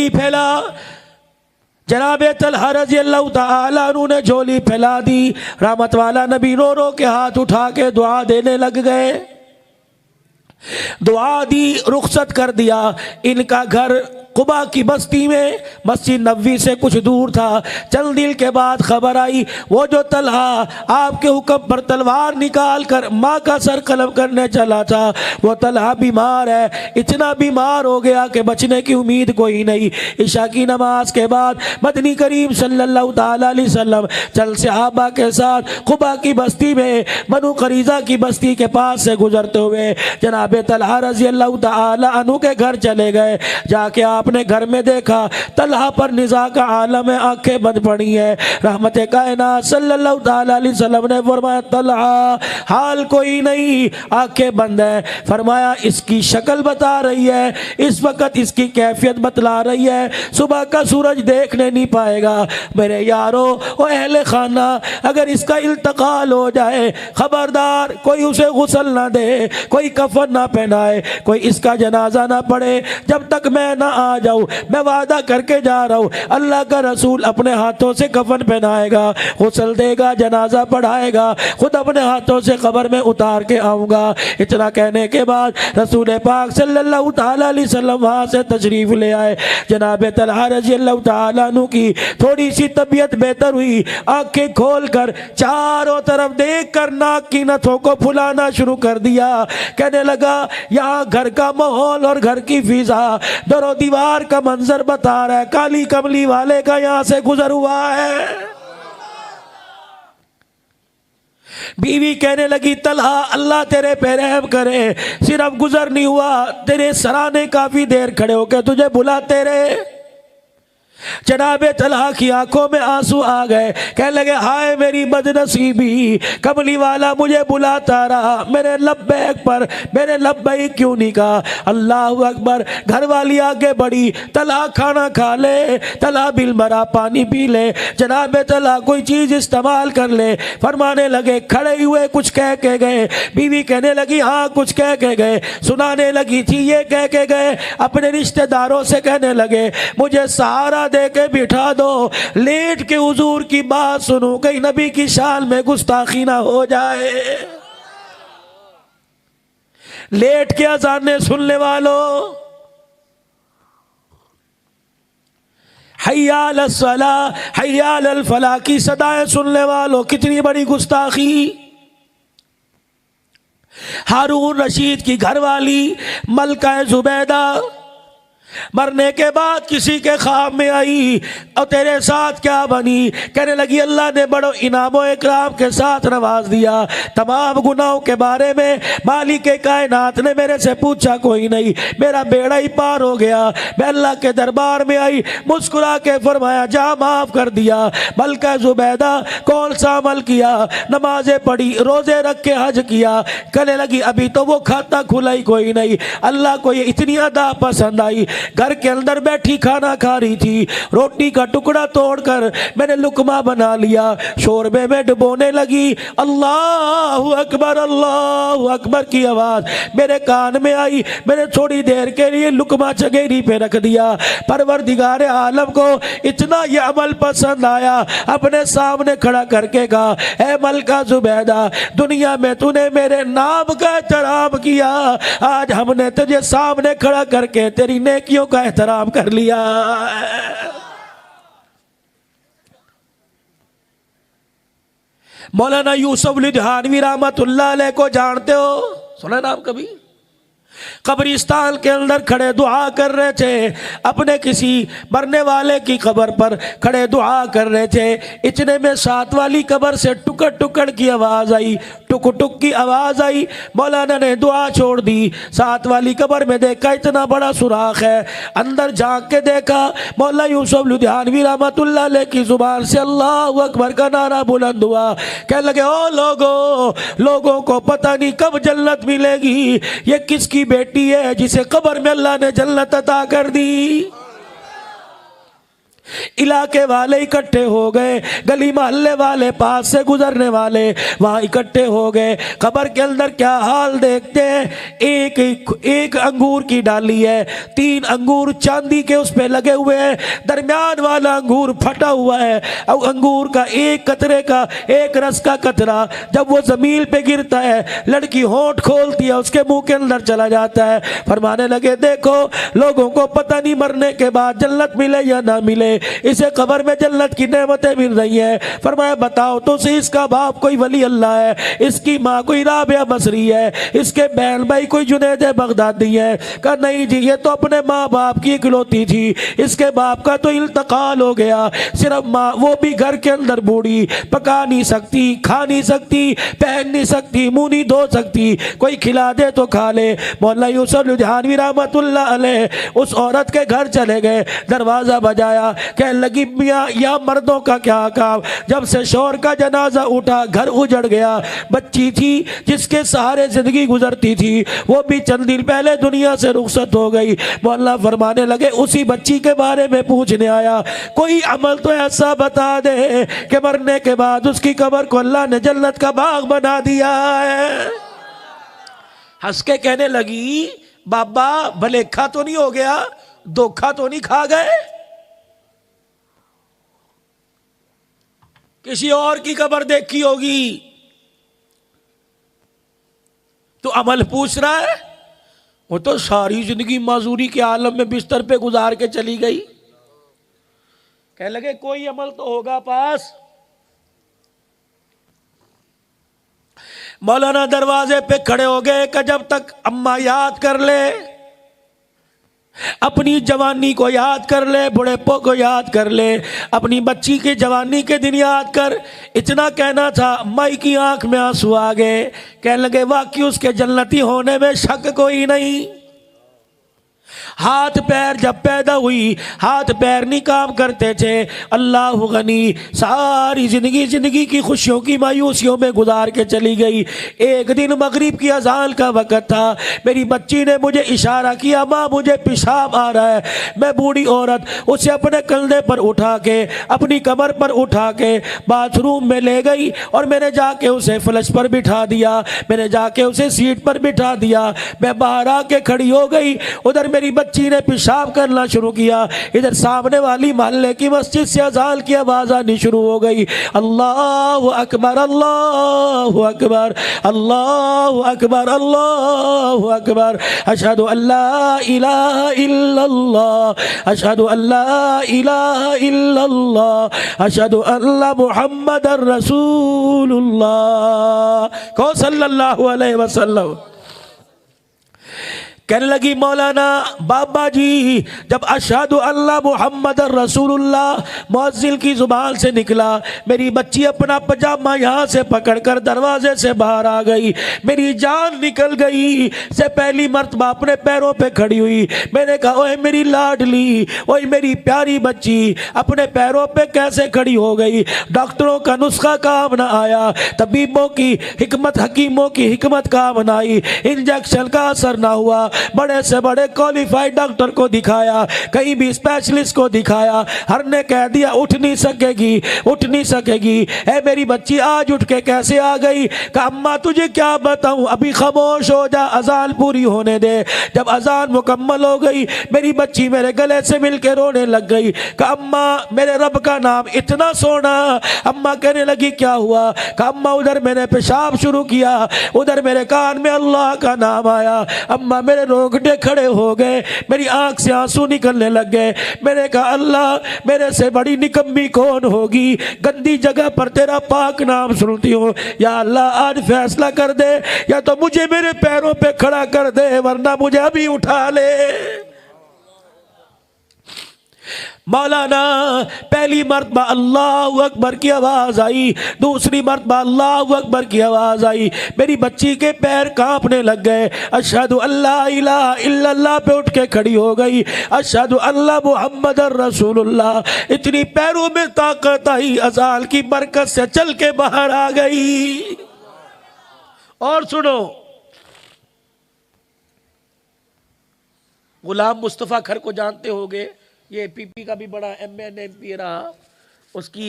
झोली फैला। जनाब तलहा रज़ी अल्लाह तआला अन्हु ने झोली फैला दी। रहमत वाला नबी रो रो के हाथ उठा के दुआ देने लग गए। दुआ दी, रुखसत कर दिया। इनका घर कुबा की बस्ती में मस्जिद नबवी से कुछ दूर था। चंद दिन के बाद खबर आई वो जो तलहा आपके हुक्म पर तलवार निकाल कर माँ का सर कलम करने चला था, वो तलहा बीमार है। इतना बीमार हो गया कि बचने की उम्मीद कोई नहीं। इशा की नमाज के बाद मदनी करीम सल्लल्लाहु ताला अलैहि वसल्लम चल सहाबा के साथ कुबा की बस्ती में बनु करीज़ा की बस्ती के पास से गुजरते हुए जनाब तलहा रज़ी अल्लाह तआला अन्हु के घर चले गए। जाके आपने घर में देखा तलहा पर निज़ा का आलम है, आंखें बंद पड़ी है। रहमत कायनात सल्लल्लाहु ताला अलैहि वसल्लम ने फरमाया तलहा हाल कोई नहीं, आंखें बंद है। फरमाया इसकी शक्ल बता रही है, इस वक्त इसकी कैफियत बतला रही है, सुबह का सूरज देखने नहीं पाएगा। मेरे यारो ओ अहले खाना, अगर इसका इंतकाल हो जाए खबरदार कोई उसे गुस्ल ना दे, कोई कफन ना पहनाए, कोई इसका जनाजा ना पढ़े जब तक मैं ना आ जाऊं। मैं वादा करके जा रहा हूं, अल्लाह का रसूल अपने हाथों से कफन पहनाएगा, गुस्ल देगा, जनाजा पढ़ाएगा, खुद अपने हाथों से कब्र में उतार के आऊंगा। इतना कहने के बाद रसूल पाक सल्लल्लाहु ताला अलैहि वसल्लम वहां से तशरीफ ले आए। जनाब तलहा रज़ी अल्लाह तआला अन्हु की थोड़ी सी तबीयत बेहतर हुई। आंखें खोल कर चारों तरफ देख कर नाक की नथों को फुलाना शुरू कर दिया। कहने लगा यहाँ घर का माहौल और घर की फिजा दरो दीवार का मंजर बता रहा है, काली कमली वाले का यहाँ से गुजर हुआ है। बीवी कहने लगी तलहा अल्लाह तेरे पे रहम करे, सिर्फ गुजर नहीं हुआ, तेरे सराने काफी देर खड़े होकर तुझे बुलाते रहे। जनाब तलहा की आंखों में आंसू आ गए। कहने लगे हाय मेरी बदनसीबी, कमली वाला मुझे बुलाता रहा, मेरे लब्बैक पर मेरे लब्बैक क्यों नहीं कहा। अल्लाह अकबर। घर वाली आगे बढ़ी, तलहा खाना खा ले, तलहा बिल मरा पानी पी ले, जनाब तलहा कोई चीज इस्तेमाल कर ले। फरमाने लगे खड़े हुए कुछ कह के गए। बीवी कहने लगी हाँ कुछ कह के गए। सुनाने लगी थी ये कह के गए, अपने रिश्तेदारों से कहने लगे मुझे सहारा दे के बिठा दो, लेट के हुजूर की बात सुनूं, कहीं नबी की शान में गुस्ताखी ना हो जाए। लेट के अज़ानें सुनने वालों, हय्या अलस सलाह हय्या अलल फलाह की सदाएं सुनने वालों, कितनी बड़ी गुस्ताखी। हारून रशीद की घरवाली मलका जुबैदा मरने के बाद किसी के ख्वाब में आई और तेरे साथ क्या बनी। कहने लगी अल्लाह ने बड़ो इनामो इकराम के साथ नवाज दिया, तमाम गुनाहों के बारे में मालिक कायनात ने मेरे से पूछा कोई नहीं, मेरा बेड़ा ही पार हो गया। मैं अल्लाह के दरबार में आई, मुस्कुरा के फरमाया जा माफ कर दिया। मलका जुबैदा कौन सा अमल किया, नमाजें पढ़ी, रोजे रख के हज किया। कहने लगी अभी तो वो खाता खुला ही कोई नहीं, अल्लाह को ये इतनी अदा पसंद आई। घर के अंदर बैठी खाना खा रही थी, रोटी का टुकड़ा तोड़कर मैंने लुकमा बना लिया, शोरबे में डुबोने लगी। अल्लाहु अकबर की आवाज मेरे कान में आई। मैंने थोड़ी देर के लिए लुकमा चगेरी पे रख दिया। परवरदिगार आलम को इतना यह अमल पसंद आया, अपने सामने खड़ा करके कहा ऐ मलका जुबैदा, दुनिया में तूने मेरे नाम का एहतराम किया, आज हमने तुझे सामने खड़ा करके तेरी नेकी का एहतराम कर लिया। मौलाना यूसुफ लुधियानवी रहमतुल्लाह अलैह को जानते हो, सुना नाम कभी? कब्रिस्तान के अंदर खड़े दुआ कर रहे थे, अपने किसी मरने वाले की कब्र पर खड़े दुआ कर रहे थे। इतने में साथ वाली कब्र से टुकड़ टुकड़ की आवाज आई, टुक टुक की आवाज आई। मौलाना ने दुआ छोड़ दी, साथ वाली कब्र में देखा इतना बड़ा सुराख है, अंदर झांक के देखा मौला यूसुफ लुधियानवी रहमतुल्लाह अलैह की जुबान से अल्लाहु अकबर का नारा बुलंद हुआ। कहने लगे ओ लोगों को पता नहीं कब जन्नत मिलेगी, ये किसकी बेटी है जिसे कब्र में अल्लाह ने जन्नत अता कर दी। इलाके वाले इकट्ठे हो गए, गली मोहल्ले वाले, पास से गुजरने वाले वहां इकट्ठे हो गए। कब्र के अंदर क्या हाल देखते हैं। एक अंगूर की डाली है, 3 अंगूर चांदी के उस पे लगे हुए हैं, दरमियान वाला अंगूर फटा हुआ है। अब अंगूर का एक कतरे का, एक रस का कतरा जब वो जमीन पे गिरता है, लड़की होंठ खोलती है, उसके मुंह के अंदर चला जाता है। फरमाने लगे देखो लोगों को पता नहीं मरने के बाद जन्नत मिले या ना मिले, इसे कब्र में जन्नत की नेमतें मिल रही है। फरमाया बताओ तो सही, इसका बाप कोई वली अल्लाह है, इसकी माँ कोई राबिया बसरी है, इसके बहन भाई कोई जुनैद बगदादी है। कहा नहीं जी, ये तो अपने माँ बाप की इकलौती थी, इसके बाप का तो इंतकाल हो गया। सिर्फ माँ, वो भी घर के अंदर बूढ़ी, पका नहीं सकती, खा नहीं सकती, पहन नहीं सकती, मुंह नहीं धो सकती, कोई खिला दे तो खा ले। मौला यूसुफ लुधियानवी रहमतुल्लाह अलैह उस औरत के घर चले गए, दरवाजा बजाया, कहने लगी मियाँ या मर्दों का क्या काम। जब से शौहर का जनाजा उठा, घर उजड़ गया। बच्ची थी जिसके सहारे जिंदगी गुजरती थी, वो भी चंद दिन पहले दुनिया से रुखसत हो गई। मौला फरमाने लगे उसी बच्ची के बारे में पूछने आया, कोई अमल तो ऐसा बता दे कि मरने के बाद उसकी कब्र को अल्लाह ने जन्नत का बाग बना दिया है। हंस के कहने लगी बाबा भलेखा तो नहीं हो गया, धोखा तो नहीं खा गए, किसी और की कब्र देखी होगी। तो अमल पूछ रहा है, वो तो सारी जिंदगी मजदूरी के आलम में बिस्तर पे गुजार के चली गई। कहने लगे कोई अमल तो होगा पास। मौलाना दरवाजे पे खड़े हो गए कि जब तक अम्मा याद कर ले, अपनी जवानी को याद कर ले, बुढ़ेपो को याद कर ले, अपनी बच्ची की जवानी के दिन याद कर। इतना कहना था, माई की आंख में आंसू आ गए। कहने लगे वाकई उसके जन्नती होने में शक कोई नहीं। हाथ पैर जब पैदा हुई, हाथ पैर नहीं काम करते थे, अल्लाह गनी, सारी जिंदगी की खुशियों की मायूसियों में गुजार के चली गई। एक दिन मगरिब की अजान का वक़्त था, मेरी बच्ची ने मुझे इशारा किया, माँ मुझे पेशाब आ रहा है। मैं बूढ़ी औरत उसे अपने कंधे पर उठा के, अपनी कमर पर उठा के बाथरूम में ले गई और मैंने जाके उसे फ्लश पर बिठा दिया, मैंने जाके उसे सीट पर बिठा दिया। मैं बाहर आके खड़ी हो गई, उधर मेरी बच्ची ने पेशाब करना शुरू किया, इधर सामने वाली मोहल्ले की मस्जिद से अजान की आवाज आनी शुरू हो गई। अल्लाहु अकबर, अल्लाहु अकबर, अल्लाहु अकबर, अल्लाहु अकबर, अशहदु अल्ला इलाहा इल्लल्लाह, अशहदु अल्ला इलाहा इल्लल्लाह, अशहदु अल्ला मुहम्मदर रसूलुल्लाह को सल्लल्लाहु अलैहि वसल्लम। कहने लगी मौलाना बाबा जी, जब अशहदु अल्ला मुहम्मद रसूलुल्लाह मुअज्जिल की जुबान से निकला, मेरी बच्ची अपना पजामा यहाँ से पकड़कर दरवाजे से बाहर आ गई, मेरी जान निकल गई। से पहली मर्तबा अपने पैरों पे खड़ी हुई। मैंने कहा ओए मेरी लाडली, ओए मेरी प्यारी बच्ची, अपने पैरों पे कैसे खड़ी हो गई। डॉक्टरों का नुस्खा काम ना आया, तबीबों की हिकमत, हकीमों की हिकमत काम ना आई, इंजेक्शन का असर ना हुआ। बड़े से बड़े क्वालिफाइड डॉक्टर को दिखाया, कहीं भी स्पेशलिस्ट को दिखाया, हर ने कह दिया उठ नहीं सकेगी, उठ नहीं सकेगी। है मेरी बच्ची आज उठ के कैसे आ गई। कहा अम्मा तुझे क्या बताऊं, अभी खामोश हो जा, अजान पूरी होने दे। जब अजान मुकम्मल हो गई, मेरी बच्ची मेरे गले से मिलकर रोने लग गई। कहा अम्मा मेरे रब का नाम इतना सोना। अम्मा कहने लगी क्या हुआ। कहा अम्मा उधर मैंने पेशाब शुरू किया, उधर मेरे कान में अल्लाह का नाम आया। अम्मा मेरे रोंगटे खड़े हो गए, मेरी आंख से आंसू निकलने लग गए। मैंने कहा अल्लाह मेरे से बड़ी निकम्मी कौन होगी, गंदी जगह पर तेरा पाक नाम सुनती हूँ। या अल्लाह आज फैसला कर दे, या तो मुझे मेरे पैरों पे खड़ा कर दे, वरना मुझे अभी उठा ले। मौलाना पहली मर्तबा अल्लाहु अकबर की आवाज़ आई, दूसरी मर्तबा अल्लाहु अकबर की आवाज़ आई, मेरी बच्ची के पैर कांपने लग गए। अशहदु अल्ला इलाहा इल्लल्लाह पे उठ के खड़ी हो गई, अशहदु अल्ला मुहम्मदर रसूलुल्लाह। इतनी पैरों में ताकत आई, अज़ान की बरकत से चल के बाहर आ गई। और सुनो, गुलाम मुस्तफ़ा खर को जानते होगे, ये पीपी का भी बड़ा एमएन एमपी रहा, उसकी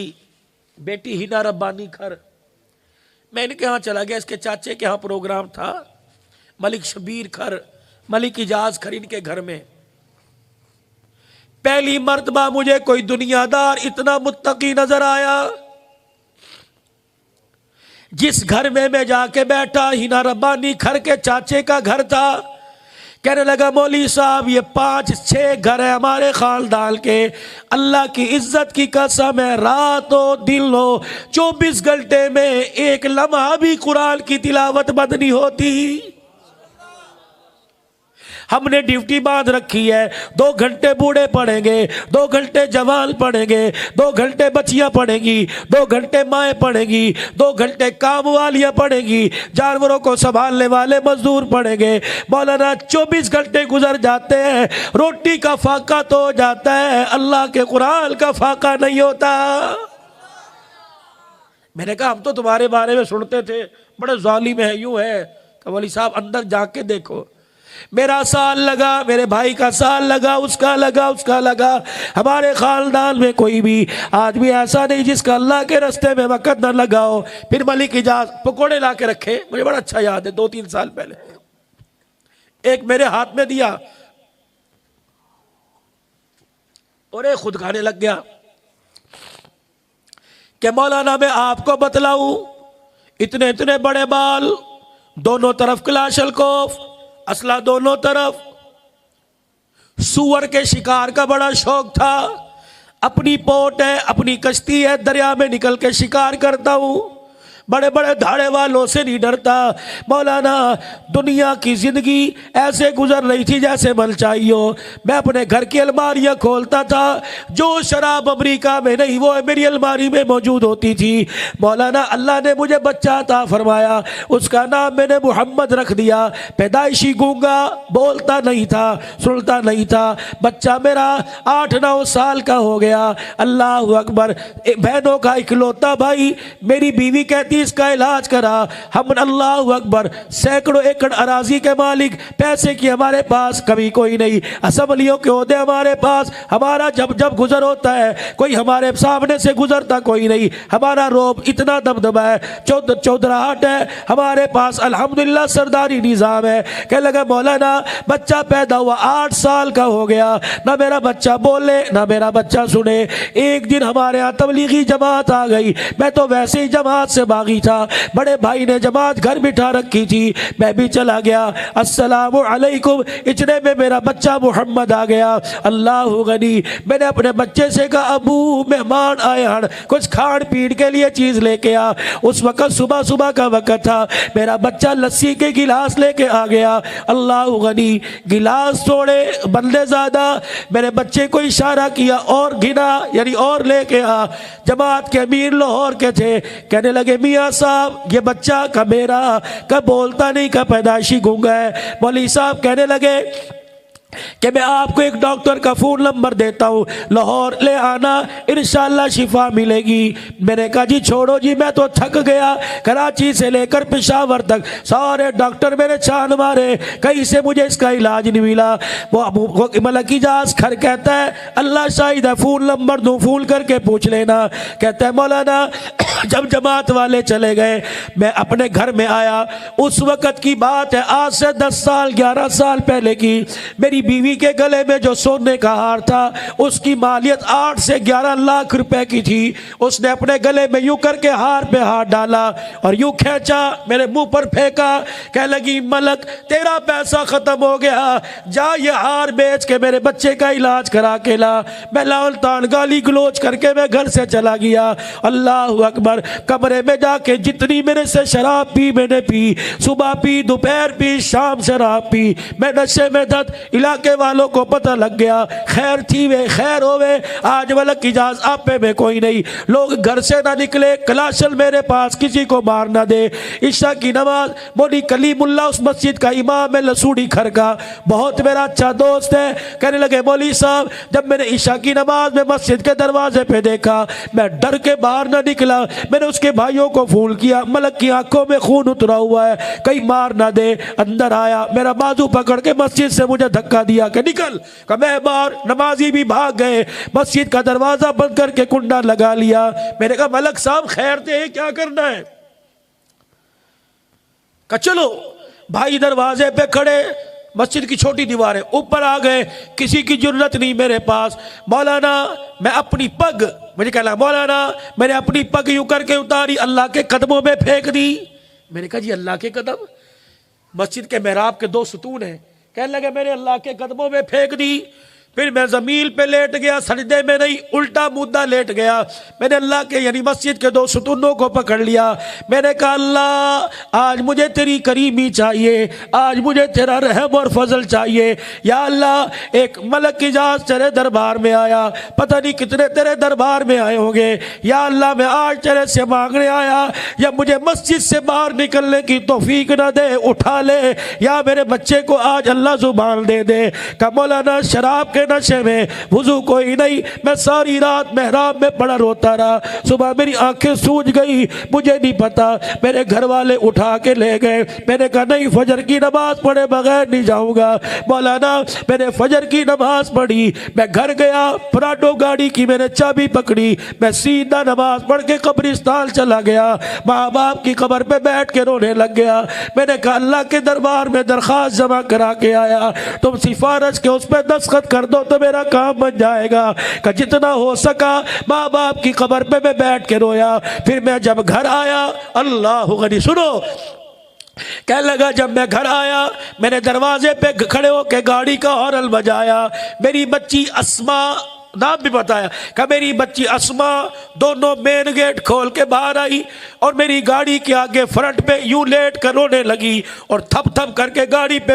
बेटी हिना रब्बानी खर, मैं इनके यहाँ चला गया, इसके चाचे के यहाँ प्रोग्राम था, मलिक शबीर खर, मलिक इजाज खर, इनके घर में पहली मर्तबा मुझे कोई दुनियादार इतना मुत्तकी नजर आया। जिस घर में मैं जाके बैठा, हिना रब्बानी खर के चाचे का घर था। कहने लगा मौली साहब ये 5-6 घर है हमारे खानदान के, अल्लाह की इज्जत की कसम है, रात हो दिन हो 24 घंटे में एक लम्हा भी कुरान की तिलावत बंद नहीं होती। हमने ड्यूटी बांध रखी है, 2 घंटे बूढ़े पढ़ेंगे, 2 घंटे जवान पढ़ेंगे, 2 घंटे बच्चियां पढ़ेंगी, 2 घंटे माएँ पढ़ेंगी, 2 घंटे काम वालियां पढ़ेंगी, जानवरों को संभालने वाले मजदूर पढ़ेंगे। मौलाना 24 घंटे गुजर जाते हैं, रोटी का फाका तो हो जाता है, अल्लाह के कुरान का फाका नहीं होता। मैंने कहा हम तो तुम्हारे बारे में सुनते थे, बड़े जालिम है, यूं है। तो मौलवी साहब अंदर जाके देखो, मेरा साल लगा, मेरे भाई का साल लगा, उसका लगा, उसका लगा, हमारे खानदान में कोई भी आदमी ऐसा नहीं जिसका अल्लाह के रास्ते में वक़्त न लगाओ। फिर मलिक इजाज पकोड़े ला के रखे, मुझे बड़ा अच्छा याद है, 2-3 साल पहले एक मेरे हाथ में दिया और एक खुद खाने लग गया कि मौलाना मैं आपको बतलाऊं, इतने इतने बड़े बाल, दोनों तरफ क्लाशलकोफ, असला दोनों तरफ, सुअर के शिकार का बड़ा शौक था, अपनी पोट है, अपनी कश्ती है, दरिया में निकल के शिकार करता हूं, बड़े बड़े धाड़े वालों से नहीं डरता। मौलाना दुनिया की जिंदगी ऐसे गुजर रही थी जैसे मन चाहिए। मैं अपने घर की अलमारियां खोलता था, जो शराब अमेरिका में नहीं वो मेरी अलमारी में मौजूद होती थी। मौलाना अल्लाह ने मुझे बच्चा अता फरमाया, उसका नाम मैंने मोहम्मद रख दिया। पैदाइशी गूंगा, बोलता नहीं था, सुनता नहीं था, बच्चा मेरा 8-9 साल का हो गया। अल्लाह अकबर। बहनों का इकलौता भाई, मेरी बीवी कहती इसका इलाज करा। हम अल्लाह अकबर सैकड़ों एकड़ अराजी के मालिक, पैसे की हमारे पास कभी कोई नहीं, असम्बलियों के ओहदे हमारे पास, हमारा जब जब गुजर होता है कोई हमारे सामने से गुजरता कोई नहीं, हमारा रोब इतना दबदबा है, चौधराहट है हमारे पास, अल्हम्दुलिल्लाह सरदारी निज़ाम है। कह लगा मौलाना बच्चा पैदा हुआ 8 साल का हो गया, ना मेरा बच्चा बोले ना मेरा बच्चा सुने। एक दिन हमारे यहाँ तबलीगी जमात आ गई, मैं तो वैसे ही जमात से भागी था, बड़े भाई ने जमात घर बिठा रखी थी, मैं भी चला गया, अस्सलामु अलैकुम, इतने में मेरा बच्चा मोहम्मद आ गया। अल्लाह गनी। मैंने अपने बच्चे से कहा अबू मेहमान आए हैं, कुछ खान पीन के लिए चीज लेके आ। उस वक्त सुबह सुबह का वक्त था, मेरा बच्चा लस्सी के गिलास लेके आ गया। अल्लाह गनी। गिलास थोड़े बंदे ज्यादा, मेरे बच्चे को इशारा किया और गिना, यानी और लेके आ। जमात के अमीर लाहौर के थे, कहने लगे मियाँ साहब ये बच्चा का मेरा का बोलता नहीं, का पैदाइशी गूंगा है। मौलवी साहब कहने लगे कि मैं आपको एक डॉक्टर का फ़ोन नंबर देता हूँ, लाहौर ले आना, इंशाल्लाह शिफा मिलेगी। मैंने कहा जी छोड़ो जी, मैं तो थक गया, कराची से लेकर पेशावर तक सारे डॉक्टर मेरे छान मारे, कहीं से मुझे इसका इलाज नहीं मिला। वो मलिक इजाज खर कहता है अल्लाह शाहिद है, फ़ोन नंबर दूँ, फ़ोन करके पूछ लेना। कहता है मौलाना जब जमात वाले चले गए, मैं अपने घर में आया, उस वक़्त की बात है, आज से 10 साल 11 साल पहले की। मेरी बीवी के गले में जो सोने का हार था उसकी मालियत 8 से 11 लाख रुपए की थी। उसने अपने गले में यूं करके हार पे हाथ डाला और यूं खींचा, मेरे मुंह पर फेंका, कह लगी मलक तेरा पैसा खत्म हो गया, जा ये हार बेच के मेरे बच्चे का इलाज करा के ला। मैं लाल तान गाली गलोच करके मैं घर से चला गया। अल्लाह अकबर। कमरे में जाके जितनी मेरे से शराब पी मैंने पी, सुबह पी, दोपहर पी, शाम शराब पी, मैं नशे में धत। इलाके वालों को पता लग गया, खैर थी वे खैर होवे, आज वाला की इजाज आपे में कोई नहीं। लोग घर से ना निकले, कलाशल मेरे पास किसी को मार ना दे। ईशा की नमाज मोदी कलीमुल्ला उस मस्जिद का इमाम है लसूड़ी खर का, बहुत मेरा अच्छा दोस्त है। कहने लगे मौलवी साहब जब मैंने ईशा की नमाज में मस्जिद के दरवाजे पे देखा, मैं डर के बाहर ना निकला। मैंने उसके भाइयों को फोन किया, मलक की आंखों में खून उतरा हुआ है, कहीं मार ना दे। अंदर आया, मेरा बाजू पकड़ के मस्जिद से मुझे धक्का बता दिया कि निकल। का मैं बाहर, नमाजी भी भाग गए, मस्जिद का दरवाजा बंद करके कुंडा लगा लिया। मैंने कहा मलक साहब खैर थे, क्या करना है? का चलो। भाई दरवाजे पे खड़े, मस्जिद की छोटी दीवार है, ऊपर आ गए, किसी की जरूरत नहीं मेरे पास। मौलाना मैं अपनी पग, मुझे कहना मौलाना मैंने अपनी पग यूं करके उतारी, अल्लाह के कदमों में फेंक दी। मैंने कहा जी अल्लाह के कदम? मस्जिद के मेहराब के 2 सतून हैं। कहने लगे मैंने अल्लाह के कदमों में फेंक दी। फिर मैं ज़मीन पे लेट गया, सजदे में नहीं, उल्टा मुद्दा लेट गया। मैंने अल्लाह के यानी मस्जिद के 2 सतूनों को पकड़ लिया। मैंने कहा अल्लाह आज मुझे तेरी करीमी चाहिए, आज मुझे तेरा रहम और फजल चाहिए। या अल्लाह एक मलक की जात तेरे दरबार में आया, पता नहीं कितने तेरे दरबार में आए होंगे। या अल्लाह मैं आज तेरे से मांगने आया, या मुझे मस्जिद से बाहर निकलने की तौफीक ना दे, उठा ले, या मेरे बच्चे को आज अल्लाह जुबान दे दे। का मौलाना शराब के नशे में, वुजू कोई नहीं, मैं सारी रात मेहराब में पड़ा रोता रहा। सुबह मेरी आंखें सूज गई, मुझे नहीं पता, मेरे घर वाले उठा के ले गए। मैंने कहा नहीं, फजर की नमाज पढ़े बगैर नहीं जाऊंगा। मौलाना मैंने फजर की नमाज पढ़ी, मैं घर गया, पराठो गाड़ी की मैंने चाबी पकड़ी, मैं सीधा नमाज पढ़ के कब्रिस्तान चला गया, माँ बाप की कब्र पे बैठ के रोने लग गया। मैंने कहा अल्लाह के दरबार में दरखास्त जमा करा के आया, तुम सिफारिश के उस पर दस्तखत कर दो तो मेरा काम बन जाएगा। कि जितना हो सका माँ बाप की कब्र पे मैं बैठ के रोया। फिर मैं जब घर आया, अल्लाह गनी, सुनो, कहने लगा जब मैं घर आया, मैंने दरवाजे पे खड़े होकर गाड़ी का हॉर्न बजाया। मेरी बच्ची अस्मा, नाम भी बताया, कि मेरी बच्ची अस्मा दोनों मेन गेट खोल के बाहर आई और मेरी गाड़ी के आगे फ्रंट पे यूं लेट कर रोने लगी और थप थप करके गाड़ी पे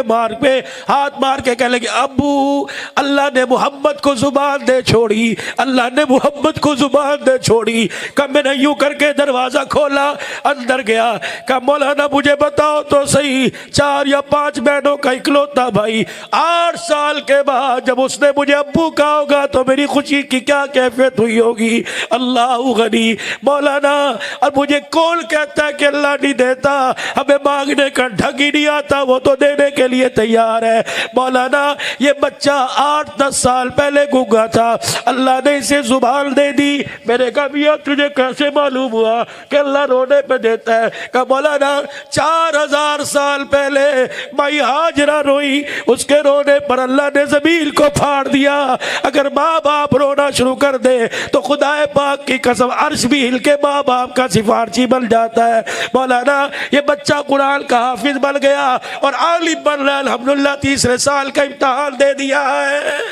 हाथ मार के कहने लगी अब्बू अल्लाह ने मोहम्मद को जुबान दे छोड़ी, अल्लाह ने मोहम्मद को जुबान दे छोड़ी। कब मैंने यूं करके दरवाजा खोला, अंदर गया, कहा मौलाना मुझे बताओ तो सही, 4 या 5 बहनों का इकलौता भाई, 8 साल के बाद जब उसने मुझे अब्बू कहा होगा तो मेरी खुशी की क्या कैफियत हुई होगी। अल्लाह गनी। मौलाना और मुझे कौन कहता है कि अल्लाह नहीं देता, हमें मांगने का ढंग ही नहीं आता, वो तो देने के लिए तैयार है। मौलाना ये बच्चा 8-10 साल पहले गूंगा था, अल्लाह ने इसे जुबान दे दी। मैंने कहा भैया तुझे कैसे मालूम हुआ कि अल्लाह रोने पे देता है? कहा मौलाना 4000 साल पहले माई हाजरा रोई, उसके रोने पर अल्लाह ने जमीन को फाड़ दिया। अगर माँ बाप रोना शुरू कर दे तो खुदाए पाक की कसम अर्श भी हिल के माँ बाप का सिफारशी बन जाता है। मौलाना ये बच्चा कुरान का हाफिज बन गया और आलिम बन रहा, अल्हम्दुलिल्लाह 3रे साल का इम्तिहान दे दिया है।